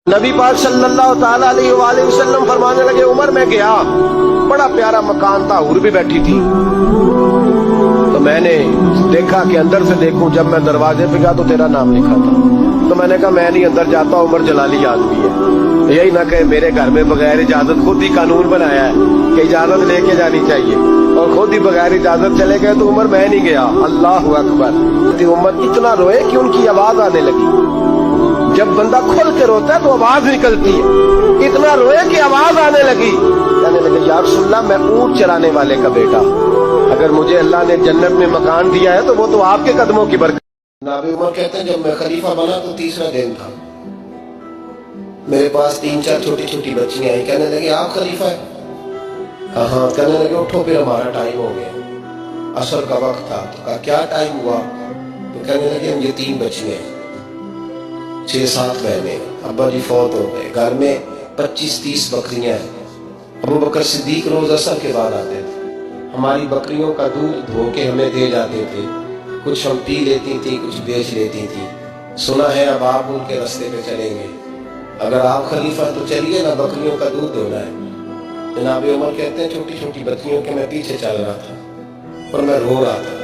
نبی پاک صلی اللہ تعالیٰ علیہ وآلہ وسلم فرمانے لگے عمر میں گیا، بڑا پیارا مکان تھا، حور بھی بیٹھی تھی، تو میں نے دیکھا کہ اندر سے دیکھوں، جب میں دروازے پہ گیا تو تیرا نام لکھا تھا، تو میں نے کہا میں نہیں اندر جاتا، عمر جلالی آدمی ہے، یہی نہ کہ میرے گھر میں بغیر اجازت، خود ہی قانون بنایا ہے کہ اجازت لے کے جانی چاہیے، اور خود ہی بغیر اجازت چلے گئے، تو عمر میں نہیں گیا۔ اللہ اکبر۔ عمر اتنا روئے کہ ان کی آواز آنے لگی، جب بندہ کھل کے روتا ہے تو آواز نکلتی ہے، اتنا روئے کہ آواز آنے لگی، کہنے لگے یا رسول اللہ میں اونٹ چرانے والے کا بیٹا، اگر مجھے اللہ نے جنت میں مکان دیا ہے تو وہ تو آپ کے قدموں کی برکت۔ جناب عمر کہتے ہیں جب میں خلیفہ بنا تو تیسرا دن تھا، میرے پاس 3-4 چھوٹی چھوٹی بچیاں آئی، کہنے لگے آپ خلیفہ ہیں؟ ہاں۔ کہنے لگے اٹھو پھر ہمارا ٹائم ہو گیا، عصر کا وقت تھا، تو کہا کیا ٹائم ہوا؟ تو کہنے لگے ہم یتیم بچیاں ہیں، 6-7 بہنیں، ابا جی فوت ہو گئے، گھر میں 25-30 بکریاں ہیں، ابو بکر صدیق روز عصر کے بعد آتے تھے، ہماری بکریوں کا دودھ دھو کے ہمیں دے جاتے تھے، کچھ ہم پی لیتی تھی، کچھ بیچ لیتی تھی، سنا ہے اب آپ ان کے راستے پہ چلیں گے، اگر آپ خلیفہ تو چلیے نا، بکریوں کا دودھ دھونا ہے۔ جناب عمر کہتے ہیں چھوٹی چھوٹی بچیوں کے میں پیچھے چل رہا تھا اور میں رو رہا تھا،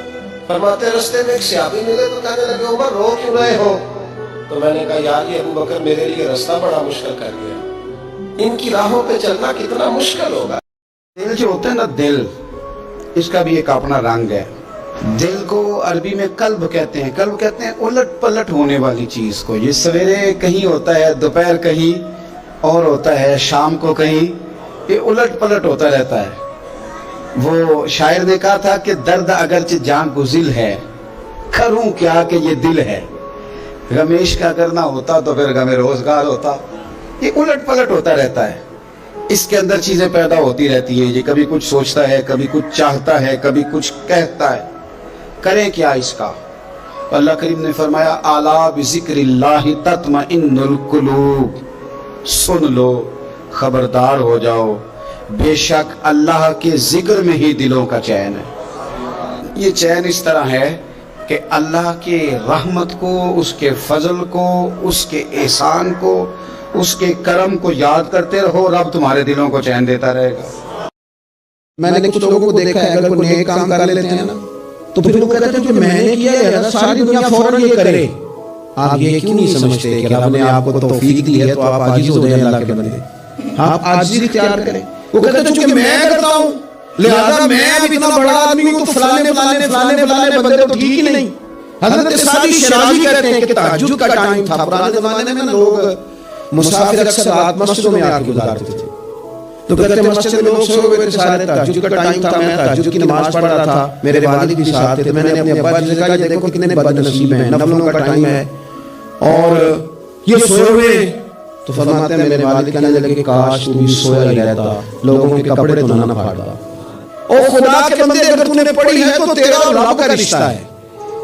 فرماتے راستے میں ایک صحابی ملے تو کہنے لگے عمر رو کیوں رہے ہو؟ تو میں نے کہا یار یہ ابو بکر میرے لیے راستہ بڑا مشکل کر گیا، ان کی راہوں پہ چلنا کتنا مشکل ہوگا۔ دل جو ہوتا ہے نا، دل، اس کا بھی ایک اپنا رنگ ہے۔ دل کو عربی میں قلب کہتے ہیں، قلب کہتے ہیں الٹ پلٹ ہونے والی چیز کو، یہ سویرے کہیں ہوتا ہے، دوپہر کہیں اور ہوتا ہے، شام کو کہیں، یہ الٹ پلٹ ہوتا رہتا ہے۔ وہ شاعر نے کہا تھا کہ درد اگرچہ جان گزل ہے، کروں کیا کہ یہ دل ہے، رمیش کا اگر نہ ہوتا تو پھر غم روزگار ہوتا۔ یہ الٹ پلٹ ہوتا رہتا ہے، اس کے اندر چیزیں پیدا ہوتی رہتی ہیں، یہ کبھی کچھ سوچتا ہے، کبھی کچھ چاہتا ہے، کبھی کچھ کہتا ہے، کریں کیا اس کا؟ اللہ کریم نے فرمایا الا بذکر اللہ تطمئن القلوب، سن لو، خبردار ہو جاؤ، بے شک اللہ کے ذکر میں ہی دلوں کا چین ہے۔ یہ چین اس طرح ہے کہ اللہ کے رحمت کو، اس کے فضل کو، اس کے احسان کو، اس کے کرم کو یاد کرتے رہو، رب تمہارے دلوں کو چین دیتا رہے گا۔ میں نے کچھ لوگوں کو دیکھا ہے اگر کوئی نیک کام کر لیتے ہیں نا تو پھر وہ کہتے ہیں کہ میں نے کیا ہے، ساری دنیا فوراً یہ کرے۔ آپ یہ کیوں نہیں سمجھتے کہ رب نے آپ کو توفیق دی ہے تو آپ عاجز ہو جائیں اللہ کے بندے، آپ عاجزی اختیار کریں۔ وہ کہتے ہیں چونکہ میں کرتا ہوں لہذا میں اب اتنا بڑا آدمی ہوں تو فلانے فلانے فلانے فلانے بندے تو ٹھیک ہی نہیں۔ حضرت سعدی شیرازی کہتے ہیں کہ تہجد کا ٹائم تھا، پرانے زمانے میں لوگ مسافر اکثر رات مسجدوں میں آ کے گزارتے تھے، تو کہتے ہیں مسجد میں لوگ سوئے ہوئے تھے، سارے تہجد کا ٹائم تھا، میں تہجد کی نماز پڑھ رہا تھا، میرے والد بھی ساتھ تھے، میں نے اپنے ابا جی سے کہا یہ دیکھو کتنے بد نصیب ہیں، نفلوں کا ٹائم ہے اور یہ سوئے ہوئے۔ تو فرماتے ہیں میرے والد کہنے لگے کہ کاش تو بھی سویا ہی رہتا، لوگوں کے کپڑے تو نہ پھاڑتا۔ او خدا کے بندے اگر تو نے پڑھی ہے تو تیرا اور رب کا رشتہ ہے،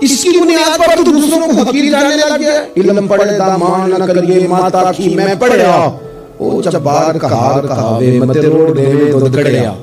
اس کی بنیاد پر تو دوسروں کو حقیر جاننے لگ گیا۔ علم پڑھے دامان نہ کریے ماتا کی میں پڑھیا، او جبار کہار کہاوے مت روڑ دے دودھ کڑیا۔